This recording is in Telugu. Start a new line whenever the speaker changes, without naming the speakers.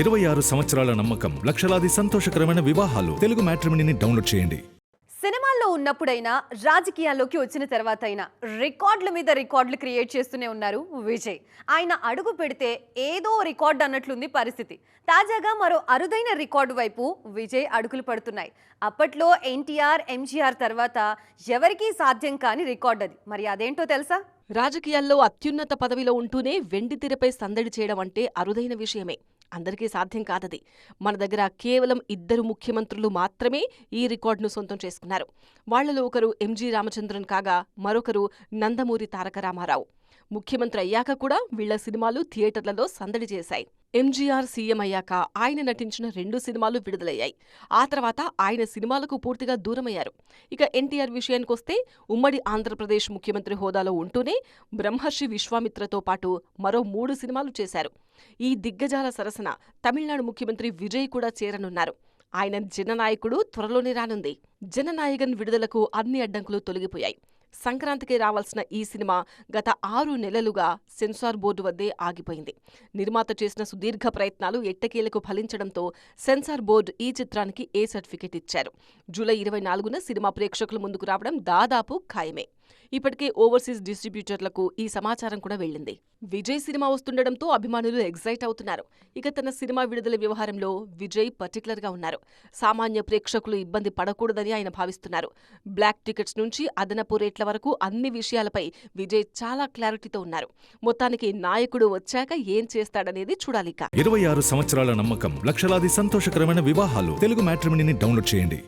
26 సంవత్సరాల నమ్మకం, లక్షలాది సంతోషకరమైన వివాహాలు. తెలుగు మ్యాట్రిమోనీని డౌన్లోడ్ చేయండి.
సినిమాల్లో ఉన్నప్పుడైనా రాజకీయాల్లోకి వచ్చిన తర్వాత అయినా రికార్డుల మీద రికార్డులు క్రియేట్ చేస్తూనే ఉన్నారు విజయ్. ఆయన అడుగు పెడితే ఏదో రికార్డు అన్నట్లుంది పరిస్థితి. తాజాగా మరో అరుదైన రికార్డు వైపు విజయ్ అడుగులు పడుతున్నాయి. అప్పట్లో ఎన్టీఆర్, ఎంజీఆర్ తర్వాత ఎవరికీ సాధ్యం కాని రికార్డు అది. మరి అదేంటో తెలుసా?
రాజకీయాల్లో అత్యున్నత పదవిలో ఉంటూనే వెండితెరపై సందడి చేయడం అంటే అరుదైన విషయమే. అందరికీ సాధ్యం కాదది. మన దగ్గర కేవలం 2 ముఖ్యమంత్రులు మాత్రమే ఈ రికార్డును సొంతం చేసుకున్నారు. వాళ్లలో ఒకరు ఎంజీ రామచంద్రన్ కాగా మరొకరు నందమూరి తారక రామారావు. ముఖ్యమంత్రి అయ్యాక కూడా వీళ్ల సినిమాలు థియేటర్లలో సందడి చేశాయి. ఎంజీఆర్ సీఎం అయ్యాక ఆయన నటించిన 2 సినిమాలు విడుదలయ్యాయి. ఆ తర్వాత ఆయన సినిమాలకు పూర్తిగా దూరమయ్యారు. ఇక ఎన్టీఆర్ విషయానికొస్తే ఉమ్మడి ఆంధ్రప్రదేశ్ ముఖ్యమంత్రి హోదాలో ఉంటూనే బ్రహ్మర్షి విశ్వామిత్రతో పాటు మరో 3 సినిమాలు చేశారు. ఈ దిగ్గజాల సరసన తమిళనాడు ముఖ్యమంత్రి విజయ్ కూడా చేరనున్నారు. ఆయన జననాయకుడు త్వరలోనే రానుంది. జననాయకన్ విడుదలకు అన్ని అడ్డంకులు తొలగిపోయాయి. సంక్రాంతికి రావాల్సిన ఈ సినిమా గత 6 నెలలుగా సెన్సార్ బోర్డు వద్దే ఆగిపోయింది. నిర్మాత చేసిన సుదీర్ఘ ప్రయత్నాలు ఎట్టకేలకు ఫలించడంతో సెన్సార్ బోర్డు ఈ చిత్రానికి ఏ సర్టిఫికెట్ ఇచ్చారు. జూలై 24న సినిమా ప్రేక్షకుల ముందుకు రావడం దాదాపు ఖాయమే. ఇప్పటికే ఓవర్సీస్ డిస్ట్రిబ్యూటర్లకు ఈ సమాచారం కూడా వెళ్లింది. విజయ్ సినిమా వస్తుండటంతో అభిమానులు ఎగ్జైట్ అవుతున్నారు. ఇక తన సినిమా విడుదల వ్యవహారంలో విజయ్ పర్టికులర్ గా ఉన్నారు. సామాన్య ప్రేక్షకులు ఇబ్బంది పడకూడదని ఆయన భావిస్తున్నారు. బ్లాక్ టికెట్స్ నుంచి అదనపు రేట్ల వరకు అన్ని విషయాలపై విజయ్ చాలా క్లారిటీతో ఉన్నారు. మొత్తానికి నాయకుడు వచ్చాక ఏం చేస్తాడనేది చూడాలిక.
26 సంవత్సరాల నమ్మకం, లక్షలాది సంతోషకరమైన వివాహాలు. తెలుగు మ్యాట్రిమోనీని డౌన్లోడ్ చేయండి.